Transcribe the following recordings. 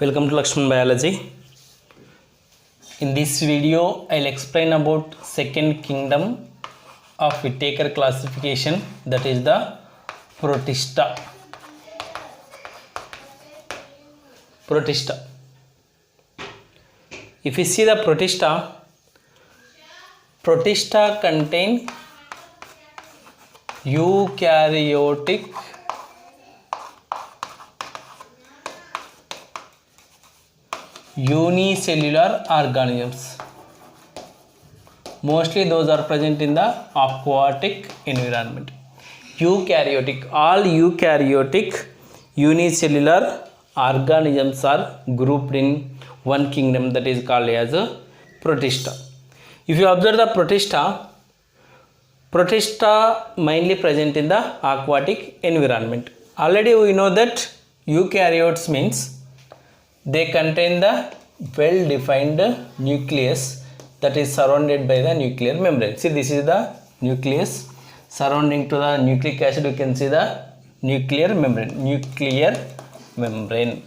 Welcome to Lakshman Biology. In this video, I'll explain about second kingdom of Whittaker classification, that is the Protista. Protista. If you see the Protista contain eukaryotic unicellular organisms. Mostly those are present in the aquatic environment. Eukaryotic, all eukaryotic unicellular organisms are grouped in one kingdom, that is called as a Protista. If you observe the Protista mainly present in the aquatic environment. Already we know that eukaryotes means they contain the well-defined nucleus that is surrounded by the nuclear membrane. See, this is the nucleus. Surrounding to the nucleic acid, you can see the nuclear membrane.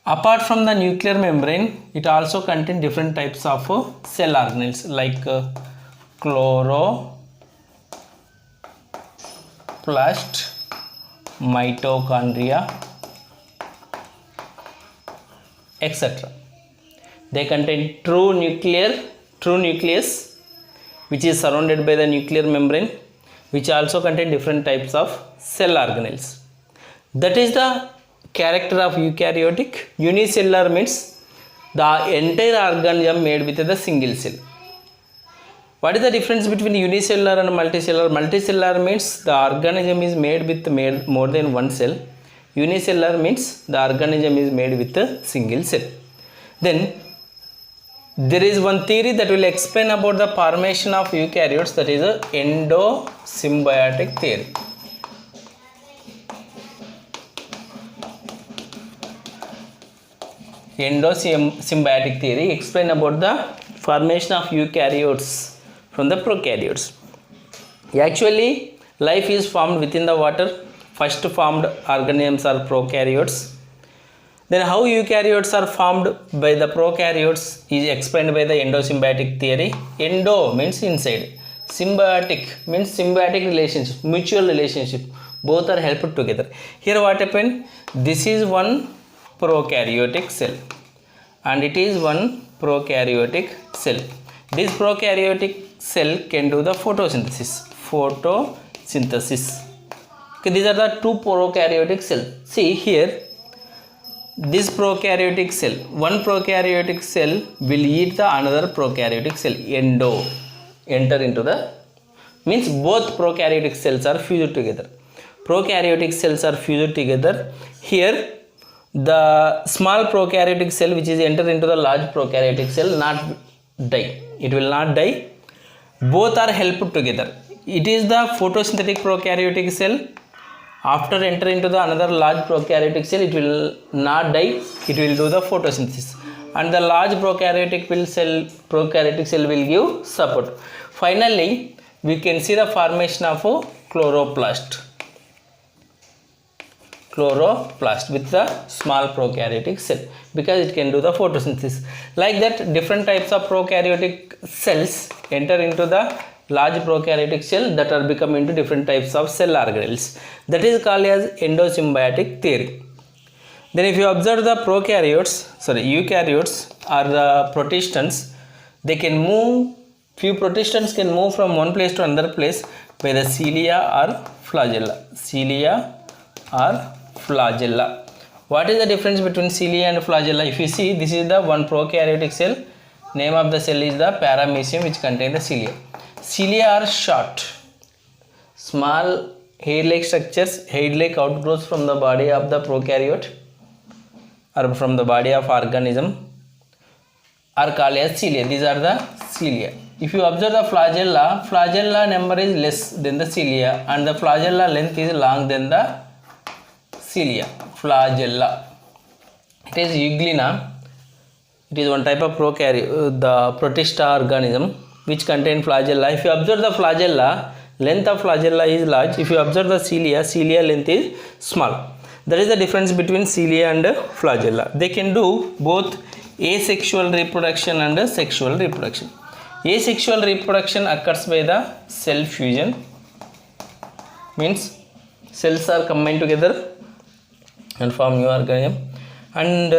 Apart from the nuclear membrane, it also contains different types of cell organelles like chloroplast, mitochondria, etc. They contain true nucleus which is surrounded by the nuclear membrane, which also contain different types of cell organelles. That is the character of eukaryotic. Unicellular means the entire organism made with the single cell. What is the difference between unicellular and multicellular? Multicellular means the organism is made with more than one cell. Unicellular means the organism is made with a single cell. Then there is one theory that will explain about the formation of eukaryotes, that is a endosymbiotic theory. Endosymbiotic theory explain about the formation of eukaryotes from the prokaryotes. Actually, life is formed within the water. First formed organisms are prokaryotes. Then how eukaryotes are formed by the prokaryotes is explained by the endosymbiotic theory. Endo means inside. Symbiotic means symbiotic relationship, mutual relationship. Both are helped together. Here what happened? This is one prokaryotic cell and it is one prokaryotic cell. This prokaryotic cell can do the photosynthesis. Okay, these are the two prokaryotic cells. See here, this prokaryotic cell, one prokaryotic cell will eat the another prokaryotic cell. Enter into the, means both prokaryotic cells are fused together. Prokaryotic cells are fused together. Here the small prokaryotic cell which is enter into the large prokaryotic cell not die. It will not die. Both are helped together. It is the photosynthetic prokaryotic cell. After enter into the another large prokaryotic cell, it will not die. It will do the photosynthesis, and the large prokaryotic cell will give support. Finally, we can see the formation of a chloroplast with the small prokaryotic cell, because it can do the photosynthesis. Like that, different types of prokaryotic cells enter into the large prokaryotic cell that are become into different types of cell organelles. That is called as endosymbiotic theory. Then if you observe the eukaryotes or the protistans, they can move, few protistans can move from one place to another place by the cilia or flagella. What is the difference between cilia and flagella? If you see, this is the one prokaryotic cell. Name of the cell is the paramecium, which contains the cilia. Cilia are short, small hair-like structures, hair-like outgrowths from the body of the prokaryote or from the body of organism are called as cilia. These are the cilia. If you observe the flagella number is less than the cilia and the flagella length is long than the cilia. Flagella. It is euglena. It is one type of the Protista organism which contain flagella. If you observe the flagella, length of flagella is large. If you observe the cilia length is small. That is the difference between cilia and flagella. They can do both asexual reproduction and sexual reproduction. Asexual reproduction occurs by the cell fusion, means cells are combined together and form new organism, and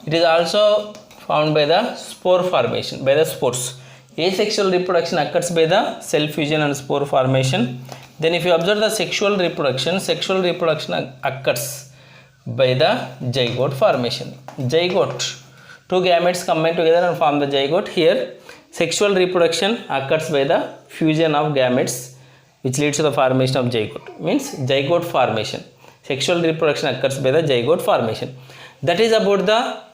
it is also found by the spore formation, by the spores. Asexual reproduction occurs by the cell fusion and spore formation. Then if you observe the sexual reproduction occurs by the zygote formation. Zygote, two gametes combine together and form the zygote. Here sexual reproduction occurs by the fusion of gametes, which leads to the formation of zygote, means zygote formation. Sexual reproduction occurs by the zygote formation. That is about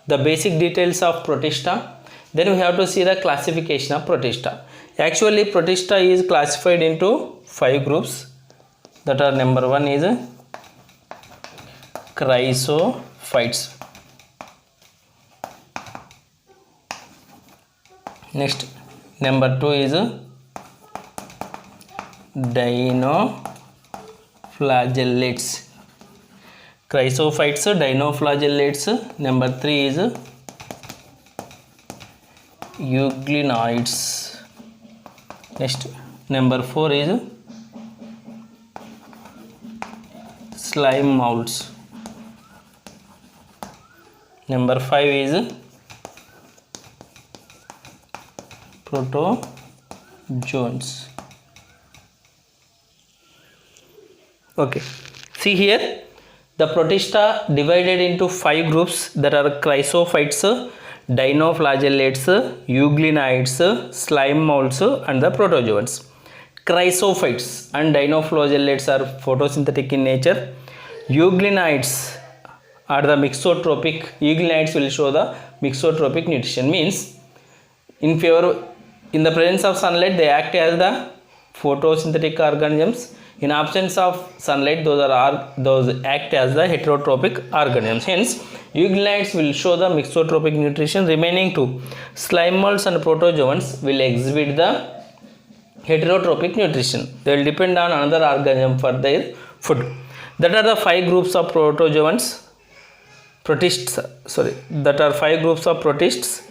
the basic details of Protista. Then we have to see the classification of Protista. Actually Protista is classified into 5 groups, that are: number 1 is Chrysophytes, next number 2 is Dinoflagellates. Chrysophytes, Dinoflagellates. Number 3 is Euglenoids. Next number 4 is slime moulds. Number 5 is protozoans. Okay, see here the Protista divided into 5 groups, that are Chrysophytes, Dinoflagellates, Euglenoids, slime moulds and the protozoans. Chrysophytes and Dinoflagellates are photosynthetic in nature. Euglenoids are the mixotropic. Euglenoids will show the mixotropic nutrition, means in the presence of sunlight they act as the photosynthetic organisms. In absence of sunlight, those act as the heterotropic organisms. Hence euglenoids will show the mixotropic nutrition. Remaining two, slime molds and protozoans, will exhibit the heterotropic nutrition. They will depend on another organism for their food. That are the 5 groups of protozoans. That are 5 groups of protists.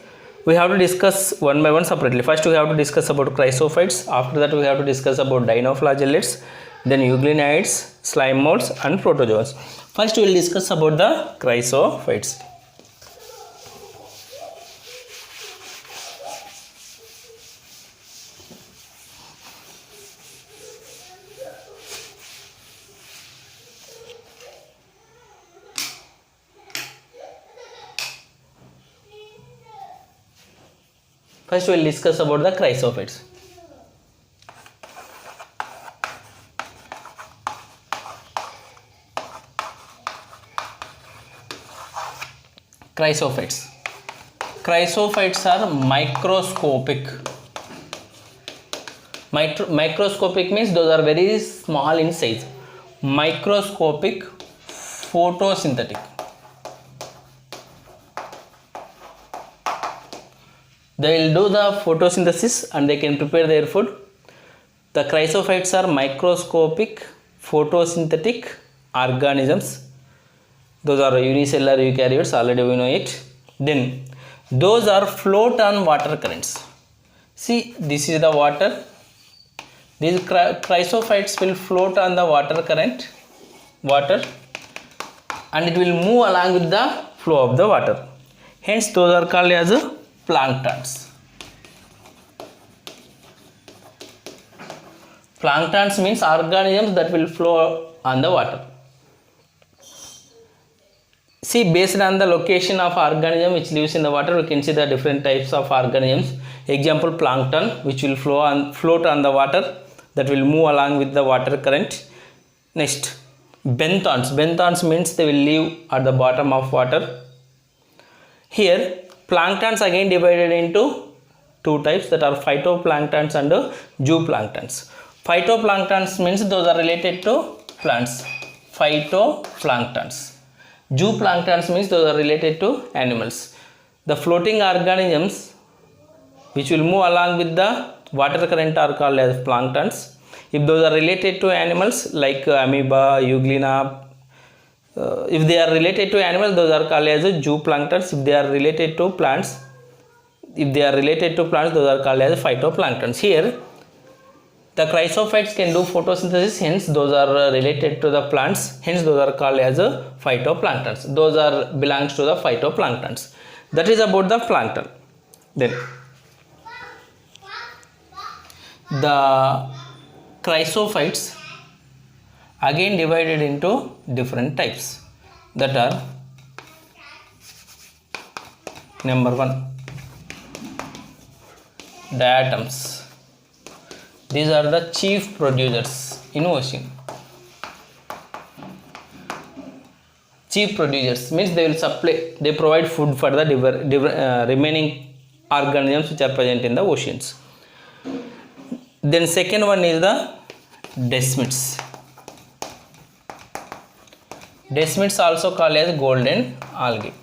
We have to discuss one by one separately. First we have to discuss about Chrysophytes. After that we have to discuss about Dinoflagellates, then Euglenoids, slime molds and protozoans. First we will discuss about the Chrysophytes. First we will discuss about the Chrysophytes. Chrysophytes. Chrysophytes are microscopic. Microscopic means those are very small in size. Microscopic, photosynthetic. They will do the photosynthesis and they can prepare their food. The Chrysophytes are microscopic, photosynthetic organisms. Those are unicellular eukaryotes, already we know it. Then those are float on water currents. See, this is the water. These Chrysophytes will float on the water current, and it will move along with the flow of the water. Hence those are called as planktons. Planktons means organisms that will flow on the water. See, based on the location of organism which lives in the water, we can see the different types of organisms. Example, plankton, which will float on the water, that will move along with the water current. Next, benthons. Benthons means they will live at the bottom of water. Here planktons again divided into 2 types, that are phytoplanktons and zooplanktons. Phytoplanktons means those are related to plants. Phytoplanktons. Zooplanktons means those are related to animals. The floating organisms which will move along with the water current are called as planktons. If those are related to animals like amoeba, euglena, If they are related to animals, those are called as zooplanktons. If they are related to plants, those are called as phytoplanktons. Here the chrysophytes can do photosynthesis, hence those are related to the plants, hence those are called as phytoplanktons. Those are belongs to the phytoplanktons. That is about the plankton. Then the chrysophytes again divided into different types, that are: number 1, diatoms. These are the chief producers in ocean. Chief producers means they provide food for the remaining organisms which are present in the oceans. Then second one is the desmids. Desmids also called as golden algae.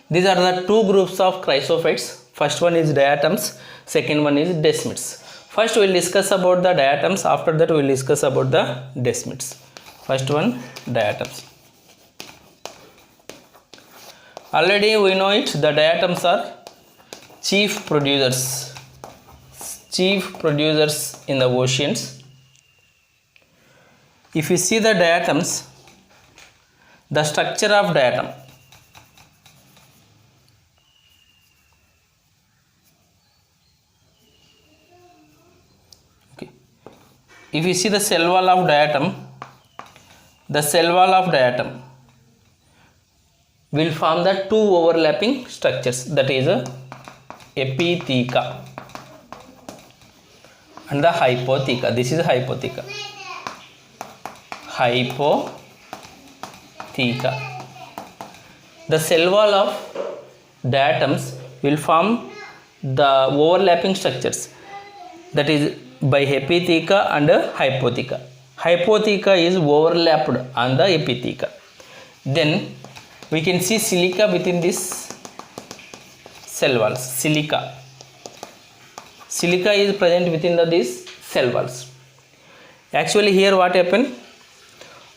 These are the two groups of chrysophytes. First one is diatoms, second one is desmids. First we will discuss about the diatoms, after that we will discuss about the desmids. First one, diatoms. Already we know it, the diatoms are chief producers in the oceans. If you see the diatoms, the structure of diatom, if you see the cell wall of diatom, will form the two overlapping structures, that is epitheca and the hypotheca. This is hypotheca. The cell wall of diatoms will form the overlapping structures, that is by epitheca and hypotheca. Hypotheca is overlapped on the epitheca. Then we can see silica within this cell walls. Silica is present within these cell walls. Actually here what happened,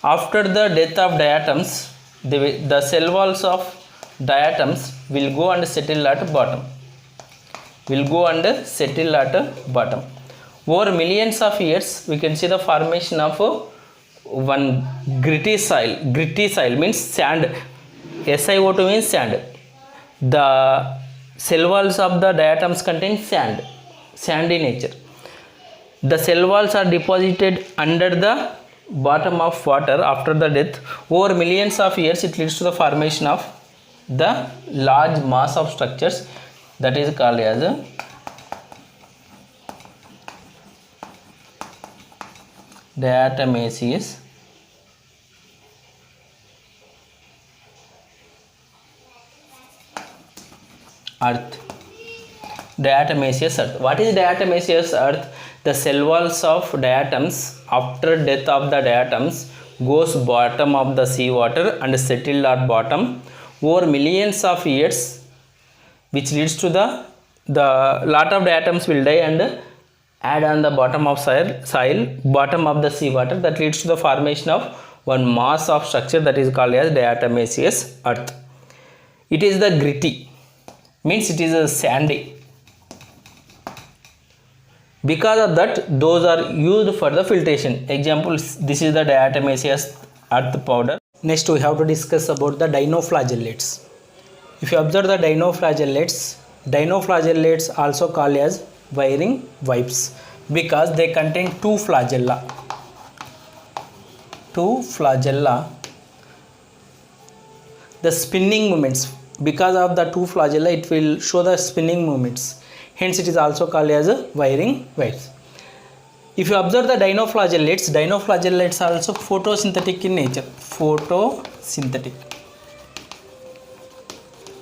after the death of diatoms, the cell walls of diatoms will go and settle at bottom. Over millions of years, we can see the formation of one gritty soil. Gritty soil means sand. SiO2 means sand. The cell walls of the diatoms contain sandy nature. The cell walls are deposited under the bottom of water after the death. Over millions of years, it leads to the formation of the large mass of structures, that is called as diatomaceous earth. What is diatomaceous earth? The cell walls of diatoms after death of the diatoms goes bottom of the sea water and settle at bottom over millions of years, which leads to the lot of diatoms will die and add on the bottom of soil, bottom of the sea water, that leads to the formation of one mass of structure, that is called as diatomaceous earth. It is the gritty, means it is a sandy. Because of that, those are used for the filtration. Example, this is the diatomaceous earth powder. Next we have to discuss about the dinoflagellates. If you observe the dinoflagellates also called as wiring wipes, because they contain two flagella. The spinning movements, because of the two flagella, it will show the spinning movements. Hence it is also called as wiring wipes. If you observe the dinoflagellates are also photosynthetic in nature. Photosynthetic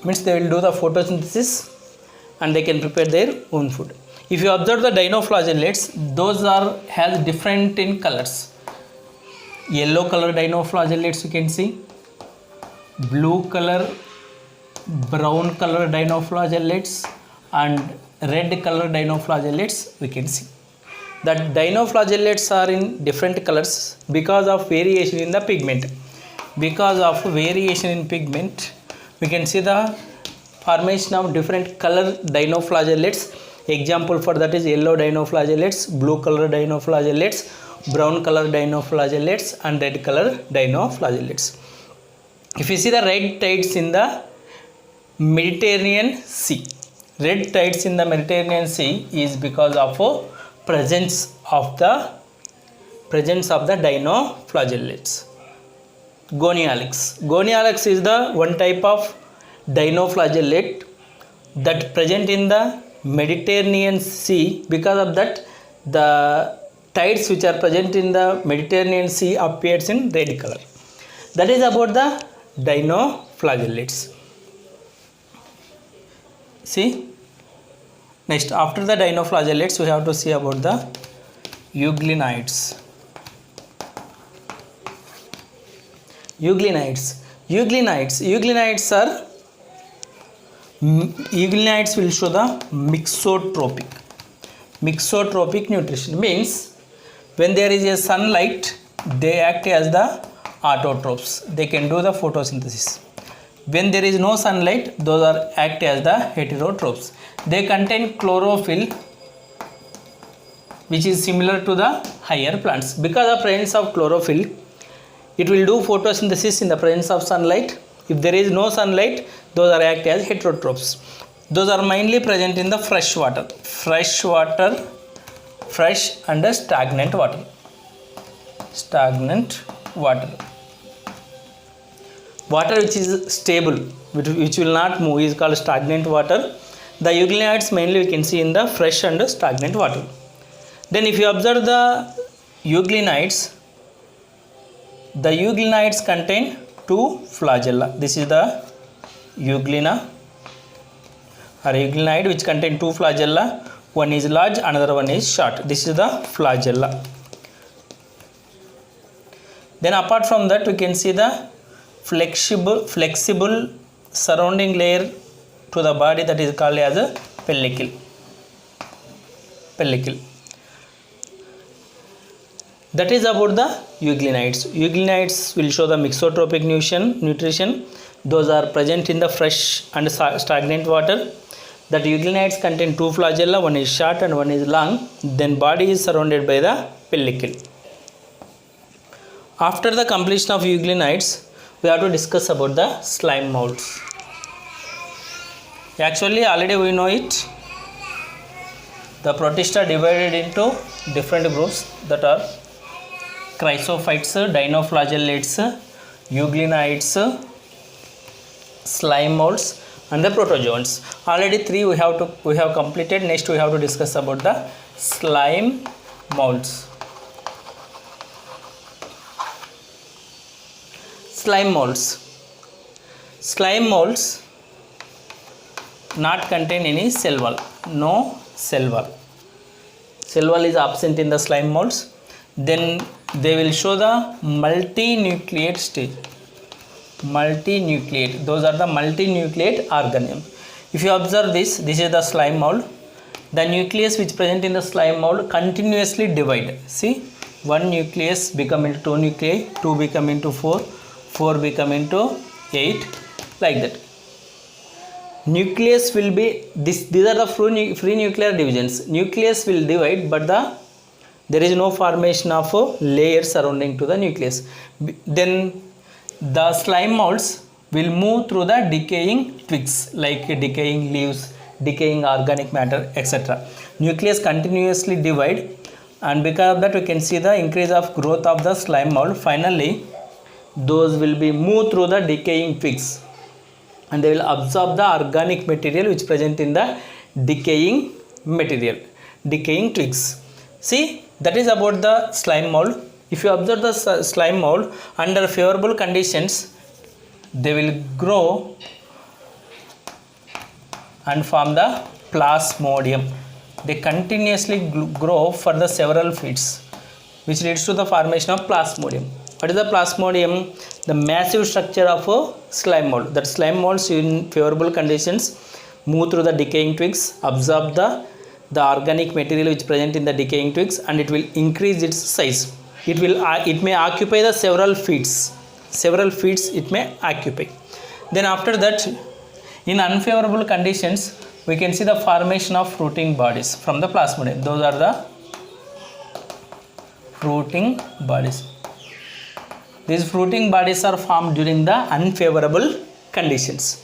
means they will do the photosynthesis and they can prepare their own food. If you observe the dinoflagellates, those has different in colors. Yellow color dinoflagellates you can see, blue color, brown color dinoflagellates and red color dinoflagellates we can see. The dinoflagellates are in different colors because of variation in the pigment. Because of variation in pigment, we can see the formation of different color dinoflagellates. Example for that is yellow dinoflagellates, blue color dinoflagellates, brown color dinoflagellates, and red color dinoflagellates. If you see the red tides in the Mediterranean Sea, red tides in the Mediterranean Sea is because of presence of the dinoflagellates. Gonialyx is the one type of dinoflagellate that present in the Mediterranean Sea. Because of that, the tides which are present in the Mediterranean Sea appears in red color. That is about the dinoflagellates. See, next after the dinoflagellates we have to see about the euglenids. Euglenids will show the mixotropic nutrition. Means when there is a sunlight, they act as the autotrophs. They can do the photosynthesis. When there is no sunlight, those act as the heterotrophs. They contain chlorophyll, which is similar to the higher plants. Because of presence of chlorophyll, it will do photosynthesis in the presence of sunlight. If there is no sunlight, those act as heterotrophs. Those are mainly present in the fresh and stagnant water. Water which is stable, which will not move, is called stagnant water. The euglenids mainly we can see in the fresh and stagnant water. Then if you observe the euglenids contain two flagella. This is the euglena or euglenids which contain two flagella. One is large, another one is short. This is the flagella. Then apart from that, we can see the flexible surrounding layer to the body, that is called as a pellicle. That is about the euglenids. Euglenids will show the mixotropic nutrition. Those are present in the fresh and stagnant water. That euglenids contain two flagella, one is short and one is long. Then body is surrounded by the pellicle. After the completion of euglenids, we have to discuss about the slime molds. Actually, already we know it. The Protista divided into different groups, that are Chrysophytes, Dinoflagellates, Euglenids, slime molds, and the protozoans. Already three we have completed. Next we have to discuss about the slime molds. Slime molds not contain any cell wall. No cell wall. Cell wall is absent in the slime molds. Then they will show the multinucleate stage. Those are the multinucleate organism. If you observe this is the slime mold. The nucleus which present in the slime mold continuously divide. See, one nucleus become into two nuclei, two become into four become into 8, like that. Nucleus will be these are the free nuclear divisions. Nucleus will divide, but there is no formation of a layer surrounding to the nucleus. Then the slime molds will move through the decaying twigs, like decaying leaves, decaying organic matter, etc. Nucleus continuously divide, and because of that we can see the increase of growth of the slime mold. Finally, those will be moved through the decaying twigs, and they will absorb the organic material which present in the decaying twigs. See, that is about the slime mold. If you observe the slime mold, under favorable conditions, they will grow and form the plasmodium. They continuously grow for the several feet, which leads to the formation of plasmodium. What is the plasmodium? The massive structure of a slime mold. That slime molds in favorable conditions move through the decaying twigs, absorb the the organic material which present in the decaying twigs, and it will increase its size. It may occupy the several feet it may occupy. Then after that, in unfavorable conditions, we can see the formation of fruiting bodies from the plasmodium. Those are the fruiting bodies. These fruiting bodies are formed during the unfavorable conditions.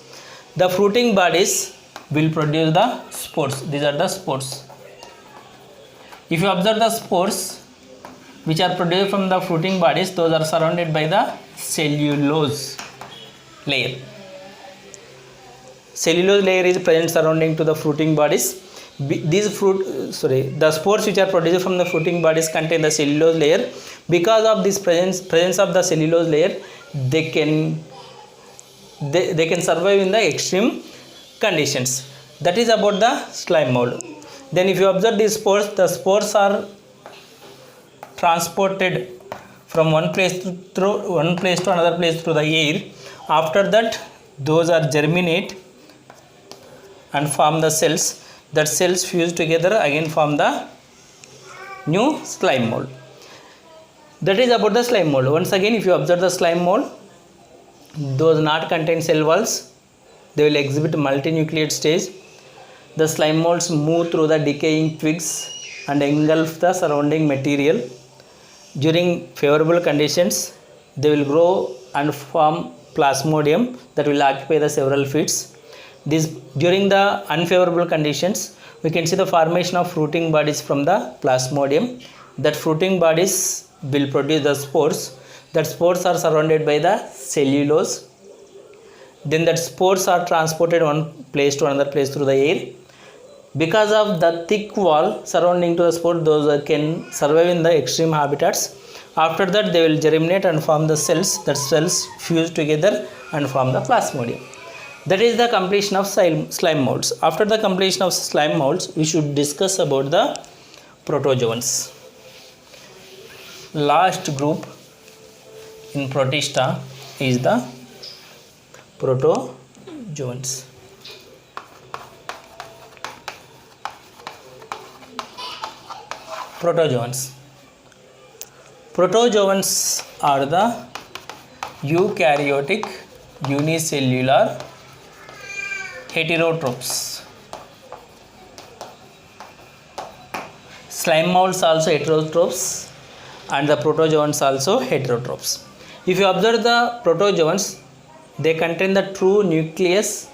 The fruiting bodies will produce the spores. These are the spores. If you observe the spores which are produced from the fruiting bodies, those are surrounded by the cellulose layer. Cellulose layer is present surrounding to the fruiting bodies. The spores which are produced from the fruiting bodies contain the cellulose layer. Because of this presence of the cellulose layer, they can survive in the extreme conditions. That is about the slime mold. Then if you observe these spores, the spores are transported from one place to another place through the air. After that, those are germinate and form the cells. That cells fuse together, again form the new slime mold. That is about the slime mold. Once again, if you observe the slime mold, those not contain cell walls, they will exhibit multinucleate stage. The slime molds move through the decaying twigs and engulf the surrounding material. During favorable conditions, they will grow and form plasmodium that will occupy the several feet. During the unfavorable conditions, we can see the formation of fruiting bodies from the plasmodium. That fruiting bodies will produce the spores. That spores are surrounded by the cellulose. Then that spores are transported one place to another place through the air. Because of the thick wall surrounding to the spore, those can survive in the extreme habitats. After that, they will germinate and form the cells. That cells fuse together and form the plasmodium. That is the completion of slime molds. After the completion of slime molds, we should discuss about the protozoans. Last group in Protista is the protozoans. Protozoans are the eukaryotic unicellular heterotrophs. Slime molds also heterotrophs and the protozoans also heterotrophs. If you observe the protozoans, they contain the true nucleus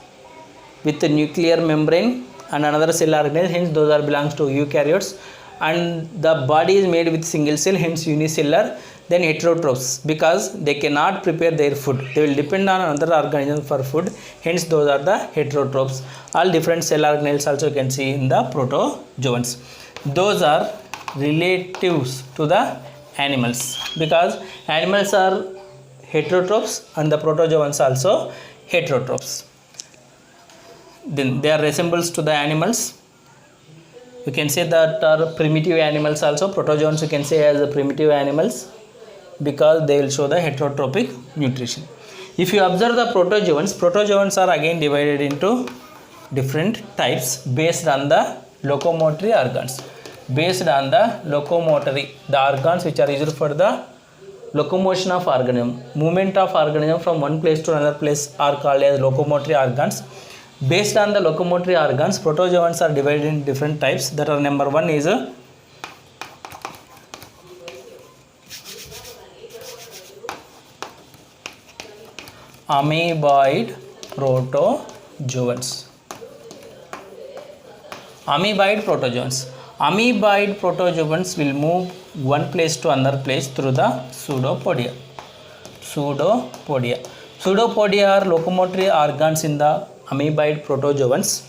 with the nuclear membrane and another cell organelle, hence those are belongs to eukaryotes, and the body is made with single cell, hence unicellular. Then heterotrophs, because they cannot prepare their food, they will depend on another organism for food, hence those are the heterotrophs. All different cell organelles also you can see in the protozoans. Those are relatives to the animals, because animals are heterotrophs and the protozoans also heterotrophs. Then they are resembles to the animals. You can say that are primitive animals also. Protozoans you can say as primitive animals, because they will show the heterotrophic nutrition. If you observe the protozoans are again divided into different types based on the locomotory organs. Based on the organs which are used for the locomotion of organism, movement of organism from one place to another place are called as locomotory organs. Based on the locomotory organs, protozoans are divided in different types. That are number one is amoeboid protozoans. Amoeboid protozoans will move one place to another place through the pseudopodia. Pseudopodia are locomotory organs in the amoeboid protozoans.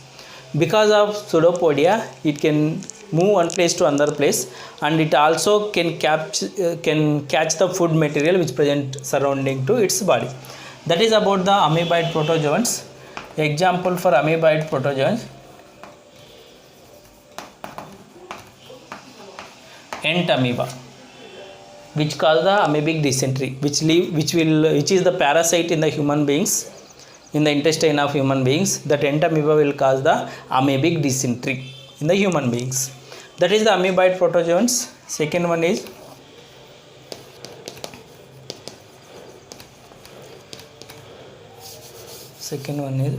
Because of pseudopodia, it can move one place to another place, and it also can catch the food material which present surrounding to its body. That is about the amoeboid protozoans. Example for amoeboid protozoans: ant amoeba, which cause the amoebic dysentery, which is the parasite in the human beings, in the intestine of human beings. That ant amoeba will cause the amoebic dysentery. in the human beings. That is the amoeboid protozoans. Second one is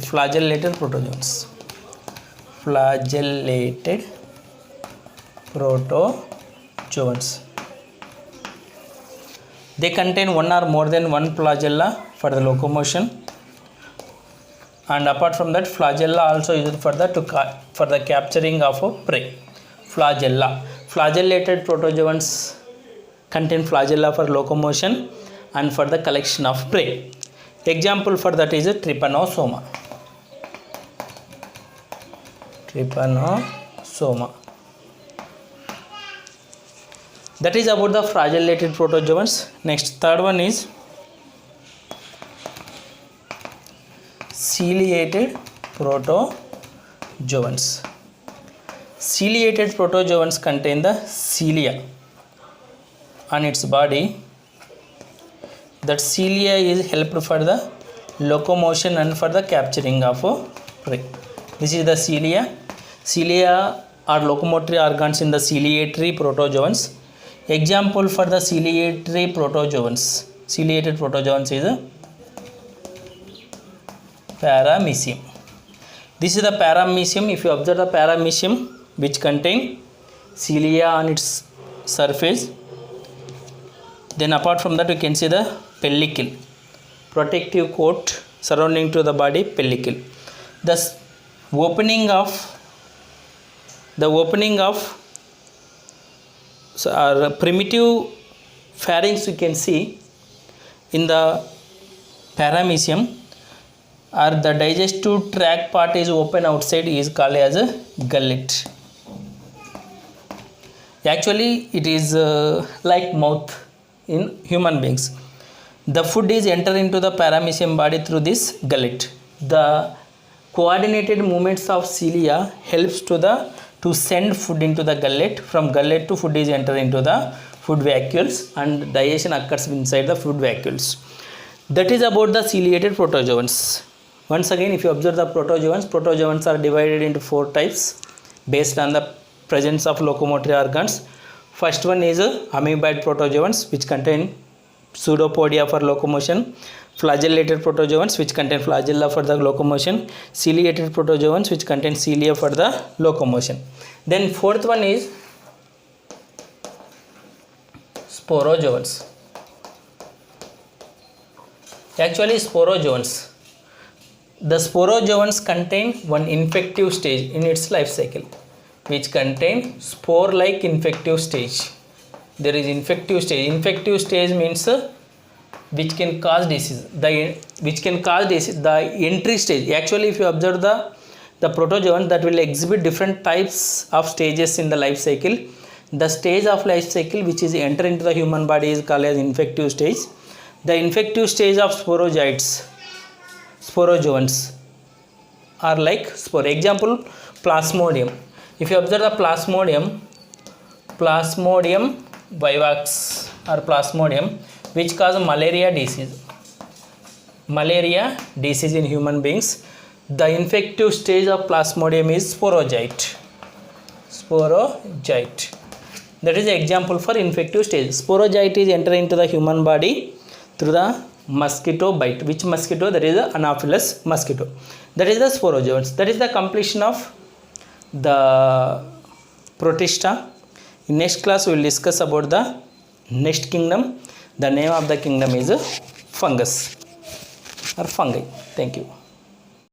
flagellated protozoans. Flagellated protozoans. They contain one or more than one flagella for the locomotion, and apart from that, flagella also used for the capturing of a prey. Flagellated protozoans contain flagella for locomotion and for the collection of prey. Example for that is a trypanosoma. That is about the flagellated protozoans. Next, third one is ciliated protozoans. Ciliated protozoans contain the cilia on its body. That cilia is helped for the locomotion and for the capturing of prey. This is the cilia. Cilia are locomotory organs in the ciliatory protozoans. Example for the ciliated protozoans is a paramecium. This is the paramecium. If you observe the paramecium, which contain cilia on its surface, then apart from that you can see the pellicle, protective coat surrounding to the body, pellicle. The opening of primitive pharynx you can see in the paramecium, or the digestive tract part is open outside, is called as a gullet. Actually it is like mouth in human beings. The food is enter into the paramecium body through this gullet. The coordinated movements of cilia helps to send food into the gullet. From gullet to food is enter into the food vacuoles, and digestion occurs inside the food vacuoles. That is about the ciliated protozoans. Once again, if you observe the protozoans are divided into 4 types based on the presence of locomotory organs. First one is amoeboid protozoans, which contain pseudopodia for locomotion. Flagellated protozoans, which contain flagella for the locomotion. Ciliated protozoans, which contain cilia for the locomotion. Then fourth one is sporozoans. Actually sporozoans. The sporozoans contain one infective stage in its life cycle, which contain spore-like infective stage. There is infective stage. Infective stage means which can cause disease. The entry stage. Actually, if you observe the protozoan, that will exhibit different types of stages in the life cycle. The stage of life cycle which is enter into the human body is called as infective stage. The infective stage of sporozoans are like spore. Example, plasmodium. If you observe the plasmodium vivax or plasmodium, which cause malaria disease. Malaria disease in human beings. The infective stage of plasmodium is sporogyte. That is the example for infective stage. Sporogyte is enter into the human body through the mosquito bite. Which mosquito? That is the Anopheles mosquito. That is the sporozoans. That is the completion of the Protista. In next class we will discuss about the next kingdom. The name of the kingdom is fungus or fungi. Thank you.